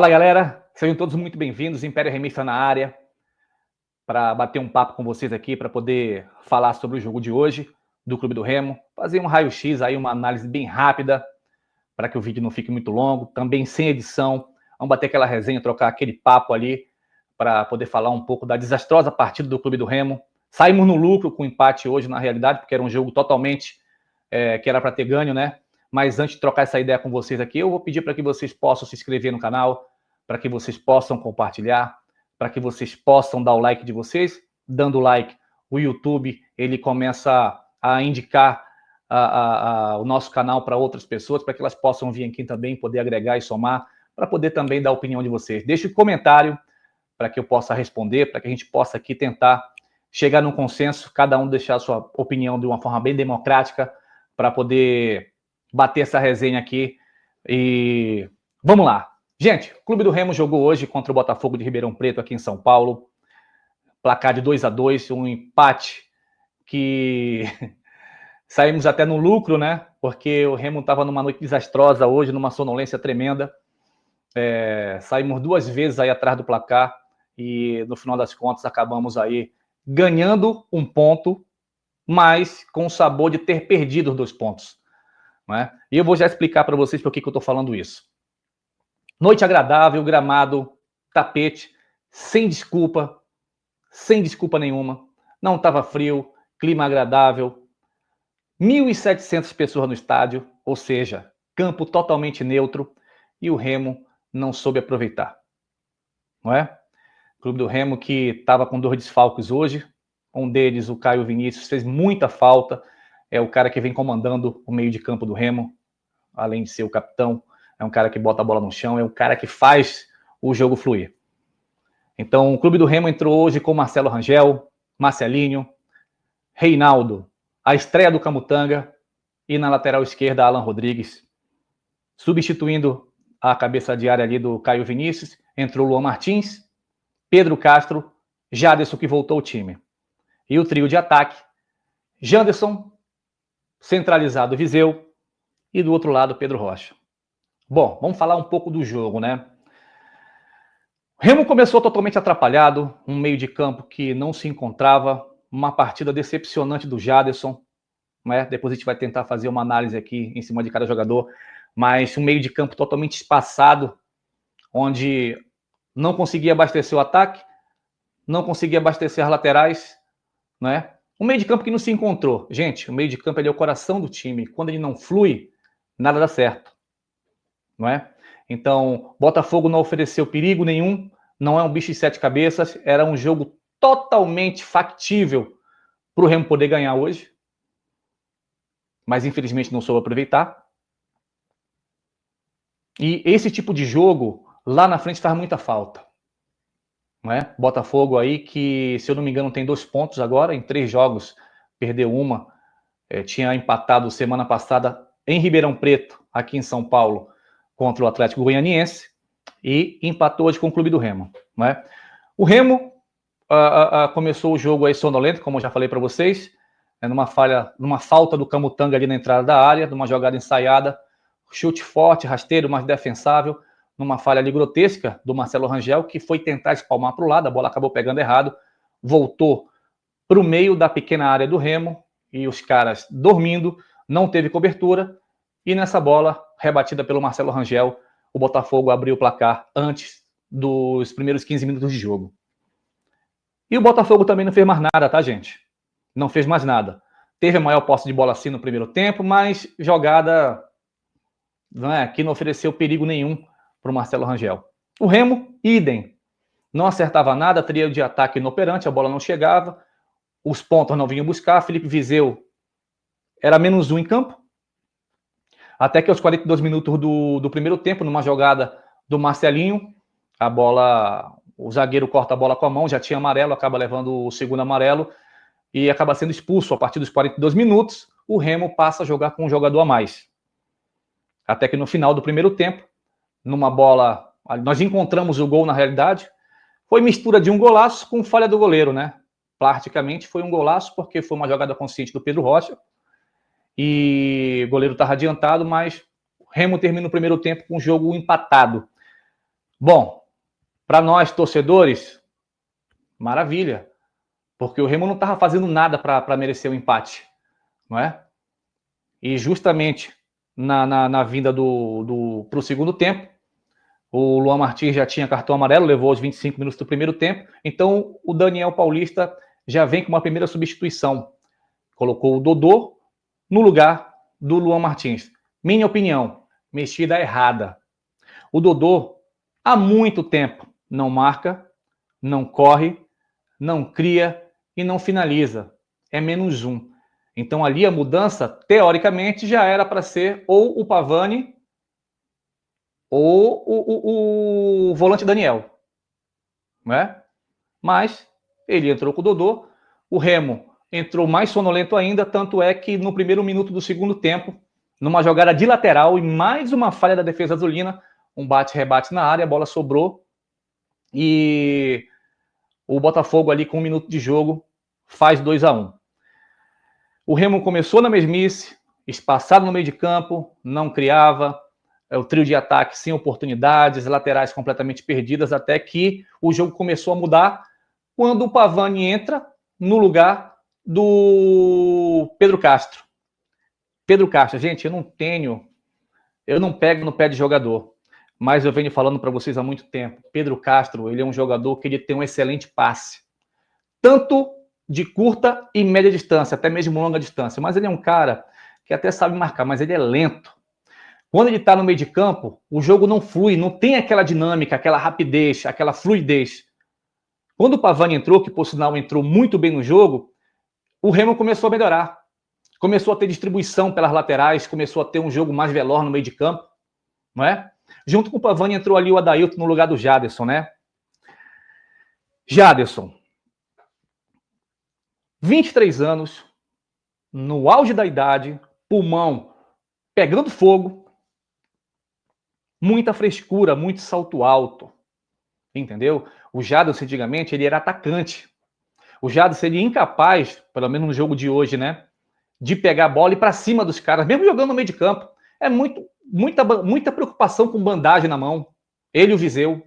Fala, galera, sejam todos muito bem-vindos. Império Remissa na área para bater um papo com vocês aqui, para poder falar sobre o jogo de hoje do Clube do Remo, fazer um raio-x aí, uma análise bem rápida para que o vídeo não fique muito longo, também sem edição. Vamos bater aquela resenha, trocar aquele papo ali para poder falar um pouco da desastrosa partida do Clube do Remo. Saímos no lucro com o empate hoje, na realidade, porque era um jogo totalmente que era para ter ganho, né? Mas antes de trocar essa ideia com vocês aqui, eu vou pedir para que vocês possam se inscrever no canal, para que vocês possam compartilhar, para que vocês possam dar o like de vocês. Dando like, o YouTube ele começa a indicar o nosso canal para outras pessoas, para que elas possam vir aqui também, poder agregar e somar, para poder também dar a opinião de vocês. Deixe um comentário para que eu possa responder, para que a gente possa aqui tentar chegar num consenso, cada um deixar a sua opinião de uma forma bem democrática, para poder bater essa resenha aqui. E vamos lá. Gente, o Clube do Remo jogou hoje contra o Botafogo de Ribeirão Preto, aqui em São Paulo. Placar de 2-2, um empate que saímos até no lucro, né? Porque o Remo estava numa noite desastrosa hoje, numa sonolência tremenda. Saímos duas vezes aí atrás do placar e, no final das contas, acabamos aí ganhando um ponto, mas com o sabor de ter perdido os 2 pontos. Não é? E eu vou já explicar para vocês por que eu estou falando isso. Noite agradável, gramado, tapete, sem desculpa nenhuma. Não estava frio, clima agradável. 1.700 pessoas no estádio, ou seja, campo totalmente neutro, e o Remo não soube aproveitar. Não é? O Clube do Remo que estava com 2 desfalques hoje. Um deles, o Caio Vinícius, fez muita falta. É o cara que vem comandando o meio de campo do Remo, além de ser o capitão. É um cara que bota a bola no chão, é um cara que faz o jogo fluir. Então, o Clube do Remo entrou hoje com Marcelo Rangel, Marcelinho, Reinaldo, a estreia do Camutanga, e na lateral esquerda, Alan Rodrigues. Substituindo a cabeça de área ali do Caio Vinícius, entrou Luan Martins, Pedro Castro, Jaderson, que voltou ao time. E o trio de ataque, Janderson, centralizado Viseu, e do outro lado, Pedro Rocha. Bom, vamos falar um pouco do jogo, né? O Remo começou totalmente atrapalhado, um meio de campo que não se encontrava, uma partida decepcionante do Jaderson, né? Depois a gente vai tentar fazer uma análise aqui em cima de cada jogador, mas um meio de campo totalmente espaçado, onde não conseguia abastecer o ataque, não conseguia abastecer as laterais, né? Um meio de campo que não se encontrou. Gente, o meio de campo ele é o coração do time. Quando ele não flui, nada dá certo. Não é? Então, Botafogo não ofereceu perigo nenhum, não é um bicho de 7 cabeças, era um jogo totalmente factível para o Remo poder ganhar hoje, mas infelizmente não soube aproveitar. E esse tipo de jogo, lá na frente, faz muita falta. Não é? Botafogo aí que, se eu não me engano, tem 2 pontos agora, em 3 jogos, perdeu uma, tinha empatado semana passada em Ribeirão Preto, aqui em São Paulo, contra o Atlético Goianiense, e empatou hoje com o Clube do Remo. Não é? O Remo começou o jogo aí sonolento, como eu já falei para vocês, numa falta do Camutanga ali na entrada da área, numa jogada ensaiada, chute forte, rasteiro, mas defensável, numa falha ali grotesca do Marcelo Rangel, que foi tentar espalmar para o lado, a bola acabou pegando errado, voltou para o meio da pequena área do Remo, e os caras dormindo, não teve cobertura, e nessa bola, rebatida pelo Marcelo Rangel, o Botafogo abriu o placar antes dos primeiros 15 minutos de jogo. E o Botafogo também não fez mais nada, tá, gente? Não fez mais nada. Teve a maior posse de bola assim no primeiro tempo, mas jogada que não ofereceu perigo nenhum para o Marcelo Rangel. O Remo, idem. Não acertava nada, trio de ataque inoperante, a bola não chegava, os pontos não vinham buscar, Felipe Viseu era -1 em campo, até que aos 42 minutos do primeiro tempo, numa jogada do Marcelinho, o zagueiro corta a bola com a mão, já tinha amarelo, acaba levando o segundo amarelo e acaba sendo expulso a partir dos 42 minutos. O Remo passa a jogar com um jogador a mais. Até que no final do primeiro tempo, numa bola, nós encontramos o gol na realidade, foi mistura de um golaço com falha do goleiro, né? Praticamente foi um golaço, porque foi uma jogada consciente do Pedro Rocha, e o goleiro estava adiantado, mas o Remo termina o primeiro tempo com o jogo empatado. Bom, para nós torcedores, maravilha, porque o Remo não estava fazendo nada para merecer o empate, não é? E justamente na vinda para o segundo tempo, o Luan Martins já tinha cartão amarelo, levou os 25 minutos do primeiro tempo, então o Daniel Paulista já vem com uma primeira substituição. Colocou o Dodô no lugar do Luan Martins. Minha opinião, mexida errada. O Dodô, há muito tempo, não marca, não corre, não cria e não finaliza. É -1. Então ali a mudança, teoricamente, já era para ser ou o Pavani ou o volante Daniel. Não é? Mas ele entrou com o Dodô, o Remo entrou mais sonolento ainda, tanto é que no primeiro minuto do segundo tempo, numa jogada de lateral e mais uma falha da defesa azulina, um bate-rebate na área, a bola sobrou e o Botafogo ali com 1 minuto de jogo faz 2-1. O Remo começou na mesmice, espaçado no meio de campo, não criava, o trio de ataque sem oportunidades, laterais completamente perdidas, até que o jogo começou a mudar quando o Pavani entra no lugar do Pedro Castro. Pedro Castro, gente, eu não pego no pé de jogador, mas eu venho falando para vocês há muito tempo. Pedro Castro, ele é um jogador que ele tem um excelente passe, tanto de curta e média distância, até mesmo longa distância, mas ele é um cara que até sabe marcar, mas ele é lento. Quando ele está no meio de campo, o jogo não flui, não tem aquela dinâmica, aquela rapidez, aquela fluidez. Quando o Pavani entrou, que por sinal entrou muito bem no jogo, o Remo começou a melhorar. Começou a ter distribuição pelas laterais, começou a ter um jogo mais veloz no meio de campo, não é? Junto com o Pavani entrou ali o Adailton no lugar do Jadson, né? Jadson, 23 anos, no auge da idade, pulmão pegando fogo, muita frescura, muito salto alto, entendeu? O Jadson, antigamente, ele era atacante. O Jadson seria incapaz, pelo menos no jogo de hoje, né, de pegar a bola e ir para cima dos caras, mesmo jogando no meio de campo. É muita preocupação com bandagem na mão. Ele e o Viseu,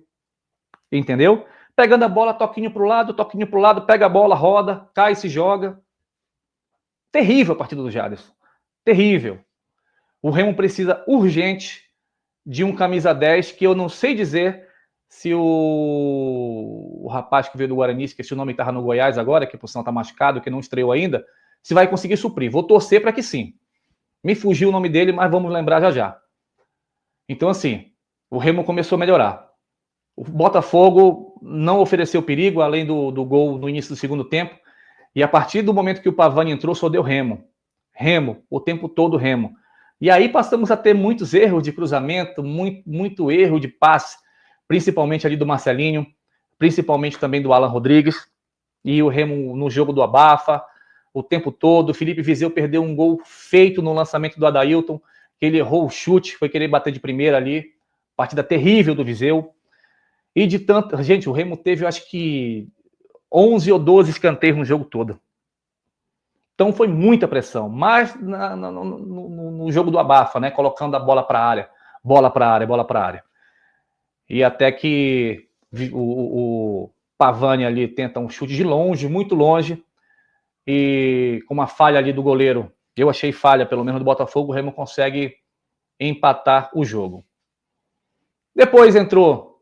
entendeu? Pegando a bola, toquinho para o lado, pega a bola, roda, cai, se joga. Terrível a partida do Jadson. Terrível. O Remo precisa urgente de um camisa 10 que eu não sei dizer se o rapaz que veio do Guarani, esqueci o nome, estava no Goiás agora, que por sinal está machucado, que não estreou ainda, se vai conseguir suprir. Vou torcer para que sim. Me fugiu o nome dele, mas vamos lembrar já já. Então, assim, o Remo começou a melhorar. O Botafogo não ofereceu perigo, além do gol no início do segundo tempo. E a partir do momento que o Pavani entrou, só deu Remo. Remo, o tempo todo Remo. E aí passamos a ter muitos erros de cruzamento, muito erro de passe, principalmente ali do Marcelinho, principalmente também do Alan Rodrigues. E o Remo no jogo do abafa, o tempo todo. O Felipe Viseu perdeu um gol feito no lançamento do Adailton, que ele errou o chute, foi querer bater de primeira ali. Partida terrível do Viseu. E de tanto... Gente, o Remo teve, eu acho que 11 ou 12 escanteios no jogo todo. Então foi muita pressão, mas no jogo do abafa, né? Colocando a bola para a área, bola para a área. E até que o Pavani ali tenta um chute de longe, muito longe, e com uma falha ali do goleiro, eu achei falha, pelo menos do Botafogo, o Remo consegue empatar o jogo. Depois entrou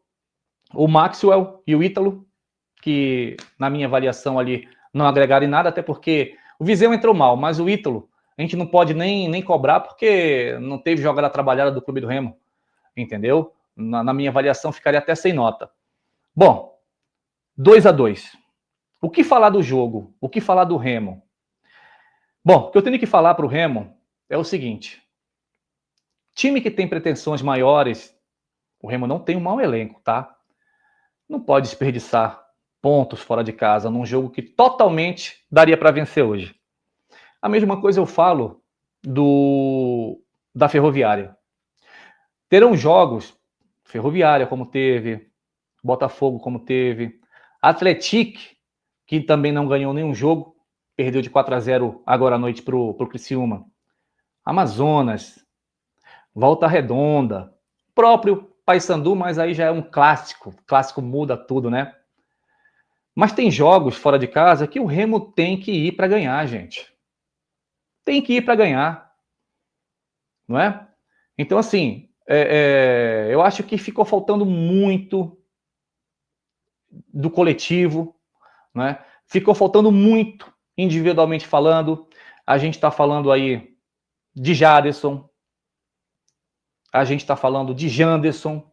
o Maxwell e o Ítalo, que na minha avaliação ali não agregaram em nada, até porque o Viseu entrou mal, mas o Ítalo a gente não pode nem cobrar porque não teve jogada trabalhada do Clube do Remo, entendeu? Na minha avaliação ficaria até sem nota. Bom, 2-2. O que falar do jogo? O que falar do Remo? Bom, o que eu tenho que falar para o Remo é o seguinte. Time que tem pretensões maiores, o Remo não tem um mau elenco, tá? Não pode desperdiçar pontos fora de casa num jogo que totalmente daria para vencer hoje. A mesma coisa eu falo da Ferroviária. Terão jogos, Ferroviária como teve, Botafogo como teve, Atlético, que também não ganhou nenhum jogo, perdeu de 4-0 agora à noite pro Criciúma. Amazonas, Volta Redonda, próprio Paysandu, mas aí já é um clássico. Clássico muda tudo, né? Mas tem jogos fora de casa que o Remo tem que ir para ganhar, gente. Tem que ir para ganhar, não é? Então, assim, eu acho que ficou faltando muito do coletivo, né? Ficou faltando muito individualmente falando. A gente está falando aí de Jadson, a gente está falando de Janderson,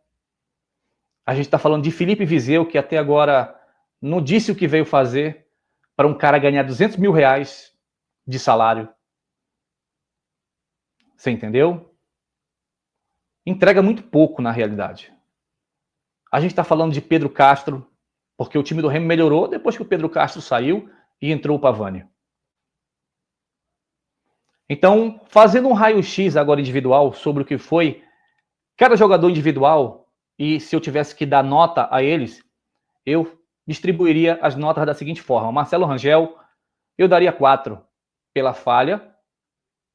a gente está falando de Felipe Viseu, que até agora não disse o que veio fazer para um cara ganhar 200 mil reais de salário. Você entendeu? Entrega muito pouco na realidade. A gente está falando de Pedro Castro, porque o time do Remo melhorou depois que o Pedro Castro saiu e entrou o Pavani. Então, fazendo um raio-x agora individual sobre o que foi cada jogador individual, e se eu tivesse que dar nota a eles, eu distribuiria as notas da seguinte forma. Marcelo Rangel, eu daria 4 pela falha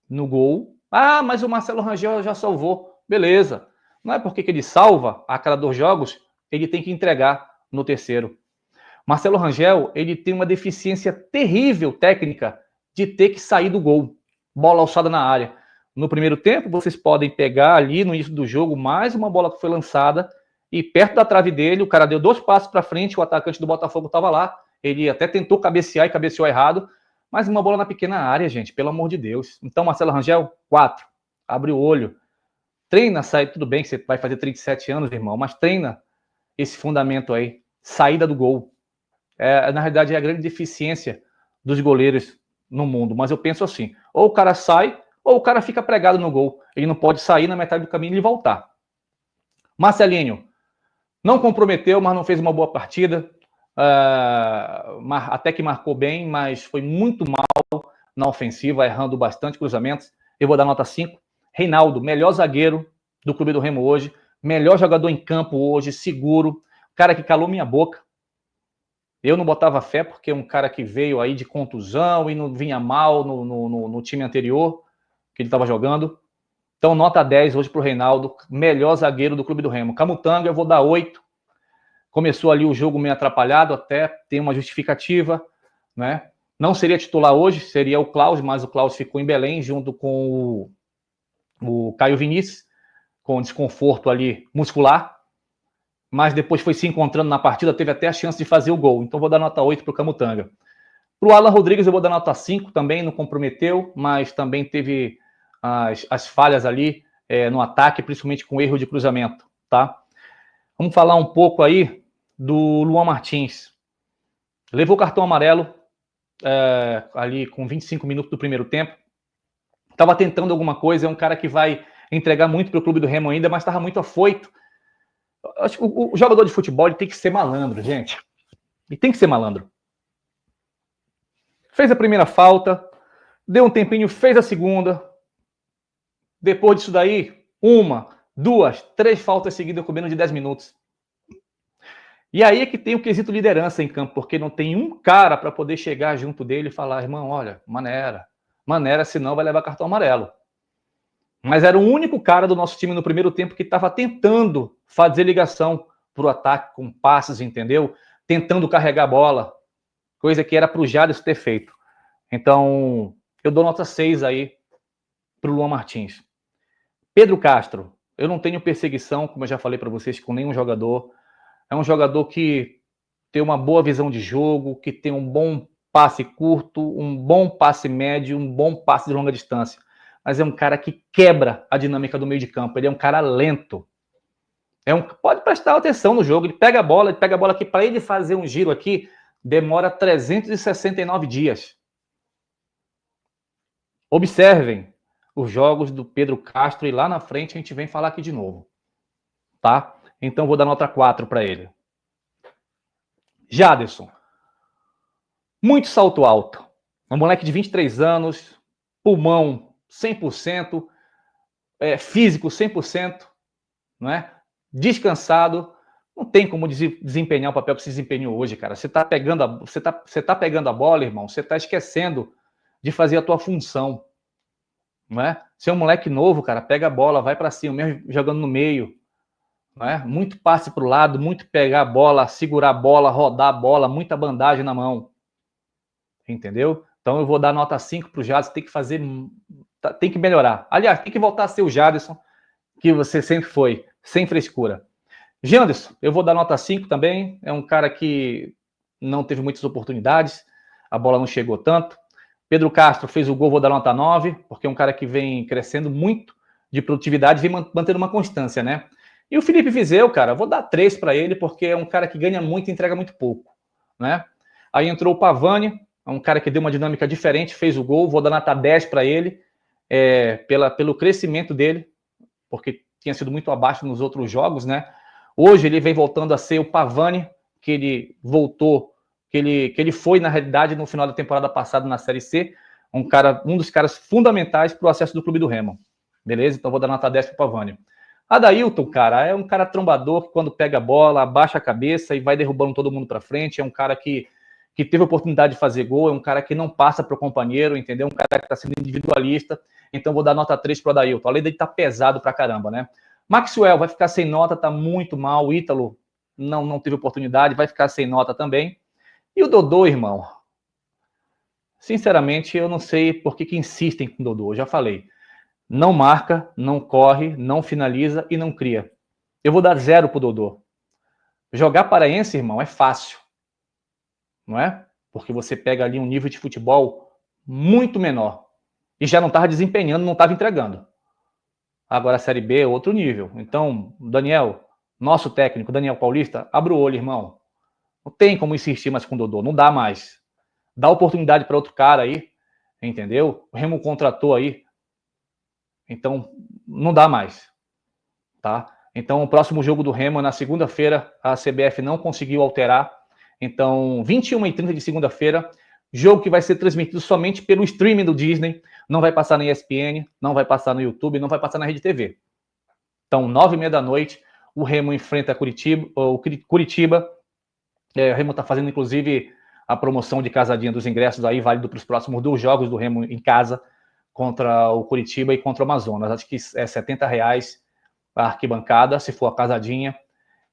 no gol. Ah, mas o Marcelo Rangel já salvou. Beleza. Não é porque ele salva a cada 2 jogos, ele tem que entregar no terceiro. Marcelo Rangel, ele tem uma deficiência terrível técnica de ter que sair do gol. Bola alçada na área. No primeiro tempo, vocês podem pegar ali no início do jogo mais uma bola que foi lançada e perto da trave dele, o cara deu 2 passos para frente, o atacante do Botafogo estava lá, ele até tentou cabecear e cabeceou errado, mas uma bola na pequena área, gente, pelo amor de Deus. Então, Marcelo Rangel, 4. Abre o olho. Treina, sai, tudo bem que você vai fazer 37 anos, irmão, mas treina esse fundamento aí, saída do gol. Na realidade, é a grande deficiência dos goleiros no mundo, mas eu penso assim, ou o cara sai, ou o cara fica pregado no gol. Ele não pode sair na metade do caminho e voltar. Marcelinho, não comprometeu, mas não fez uma boa partida. Até que marcou bem, mas foi muito mal na ofensiva, errando bastante cruzamentos. Eu vou dar nota 5. Reinaldo, melhor zagueiro do Clube do Remo hoje, melhor jogador em campo hoje, seguro, cara que calou minha boca. Eu não botava fé porque é um cara que veio aí de contusão e não vinha mal no time anterior que ele estava jogando. Então, nota 10 hoje para o Reinaldo, melhor zagueiro do Clube do Remo. Camutanga, eu vou dar 8. Começou ali o jogo meio atrapalhado, até tem uma justificativa, né? Não seria titular hoje, seria o Klaus, mas o Klaus ficou em Belém junto com o Caio Vinícius, com desconforto ali muscular, mas depois foi se encontrando na partida, teve até a chance de fazer o gol. Então vou dar nota 8 para o Camutanga. Para o Alan Rodrigues eu vou dar nota 5 também, não comprometeu, mas também teve as falhas ali no ataque, principalmente com erro de cruzamento, tá? Vamos falar um pouco aí do Luan Martins. Levou cartão amarelo ali com 25 minutos do primeiro tempo. Estava tentando alguma coisa, é um cara que vai entregar muito para o Clube do Remo ainda, mas estava muito afoito. Acho que o jogador de futebol ele tem que ser malandro, gente. Ele tem que ser malandro. Fez a primeira falta, deu um tempinho, fez a segunda. Depois disso daí, 1, 2, 3 faltas seguidas com menos de 10 minutos. E aí é que tem o quesito liderança em campo, porque não tem um cara para poder chegar junto dele e falar, irmão, olha, maneira, senão vai levar cartão amarelo. Mas era o único cara do nosso time no primeiro tempo que estava tentando fazer ligação para o ataque com passes, entendeu? Tentando carregar a bola, coisa que era para o Jadson ter feito. Então, eu dou nota 6 aí para o Luan Martins. Pedro Castro, eu não tenho perseguição, como eu já falei para vocês, com nenhum jogador. É um jogador que tem uma boa visão de jogo, que tem um bom passe curto, um bom passe médio, um bom passe de longa distância. Mas é um cara que quebra a dinâmica do meio de campo. Ele é um cara lento. Pode prestar atenção no jogo. Ele pega a bola aqui. Para ele fazer um giro aqui, demora 369 dias. Observem os jogos do Pedro Castro e lá na frente a gente vem falar aqui de novo. Tá? Então vou dar nota 4 para ele. Jadson. Muito salto alto. Um moleque de 23 anos, pulmão 100%, físico 100%, não é? Descansado. Não tem como desempenhar o papel que você desempenhou hoje, cara. Você tá pegando a bola, irmão, você tá esquecendo de fazer a tua função, não é? Você é um moleque novo, cara, pega a bola, vai para cima, mesmo jogando no meio, não é? Muito passe para o lado, muito pegar a bola, segurar a bola, rodar a bola, muita bandagem na mão. Entendeu? Então eu vou dar nota 5 para o Jadson, tem que melhorar. Aliás, tem que voltar a ser o Jadson que você sempre foi, sem frescura. Janderson, eu vou dar nota 5 também, é um cara que não teve muitas oportunidades, a bola não chegou tanto. Pedro Castro fez o gol, vou dar nota 9, porque é um cara que vem crescendo muito de produtividade, vem mantendo uma constância, né? E o Felipe Viseu, cara, vou dar 3 para ele, porque é um cara que ganha muito e entrega muito pouco, né? Aí entrou o Pavani, é um cara que deu uma dinâmica diferente, fez o gol, vou dar nota 10 para ele, pelo crescimento dele, porque tinha sido muito abaixo nos outros jogos, né? Hoje ele vem voltando a ser o Pavani, que ele voltou, que ele foi, na realidade, no final da temporada passada na Série C, um dos caras fundamentais para o acesso do Clube do Remo. Beleza? Então vou dar nota 10 para o Pavani. Adailton, cara, é um cara trombador que quando pega a bola, abaixa a cabeça e vai derrubando todo mundo para frente. É um cara que teve a oportunidade de fazer gol, é um cara que não passa para o companheiro, entendeu? Um cara que está sendo individualista. Então vou dar nota 3 para o Adailton. Além dele estar pesado para caramba, né? Maxwell vai ficar sem nota, tá muito mal. O Ítalo não teve oportunidade, vai ficar sem nota também. E o Dodô, irmão? Sinceramente, eu não sei por que insistem com o Dodô. Eu já falei. Não marca, não corre, não finaliza e não cria. Eu vou dar 0 pro Dodô. Jogar paraense, irmão, é fácil. Não é? Porque você pega ali um nível de futebol muito menor. E já não estava desempenhando, não estava entregando. Agora a Série B é outro nível. Então, Daniel, nosso técnico, Daniel Paulista, abre o olho, irmão. Não tem como insistir mais com o Dodô, não dá mais. Dá oportunidade para outro cara aí, entendeu? O Remo contratou aí. Então, não dá mais. Tá? Então, o próximo jogo do Remo, na segunda-feira, a CBF não conseguiu alterar. Então, 21h30 de segunda-feira, jogo que vai ser transmitido somente pelo streaming do Disney, não vai passar na ESPN, não vai passar no YouTube, não vai passar na Rede TV. Então, 9h30 da noite, o Remo enfrenta Curitiba. O Remo está fazendo, inclusive, a promoção de casadinha dos ingressos aí, válido para os próximos 2 jogos do Remo em casa, contra o Curitiba e contra o Amazonas. Acho que é R$70 a arquibancada, se for a casadinha,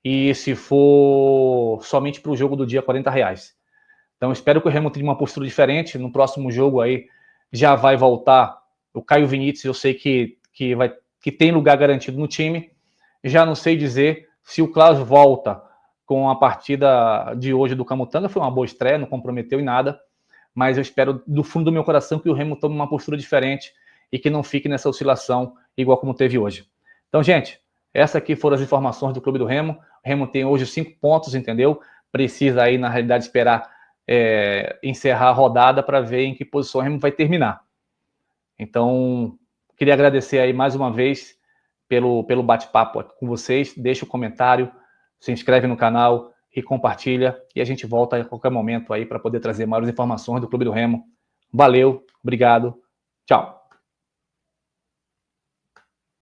e se for somente para o jogo do dia, R$40. Então, espero que o Remo tenha uma postura diferente. No próximo jogo aí, já vai voltar o Caio Vinícius, eu sei que tem lugar garantido no time. Já não sei dizer se o Klaus volta com a partida de hoje do Camutanga. Foi uma boa estreia, não comprometeu em nada, mas eu espero do fundo do meu coração que o Remo tome uma postura diferente e que não fique nessa oscilação igual como teve hoje. Então, gente, essas aqui foram as informações do Clube do Remo. O Remo tem hoje 5 pontos, entendeu? Precisa aí, na realidade, esperar encerrar a rodada para ver em que posição o Remo vai terminar. Então, queria agradecer aí mais uma vez pelo bate-papo com vocês. Deixa o comentário, se inscreve no canal e compartilha. E a gente volta a qualquer momento aí para poder trazer maiores informações do Clube do Remo. Valeu, obrigado, tchau.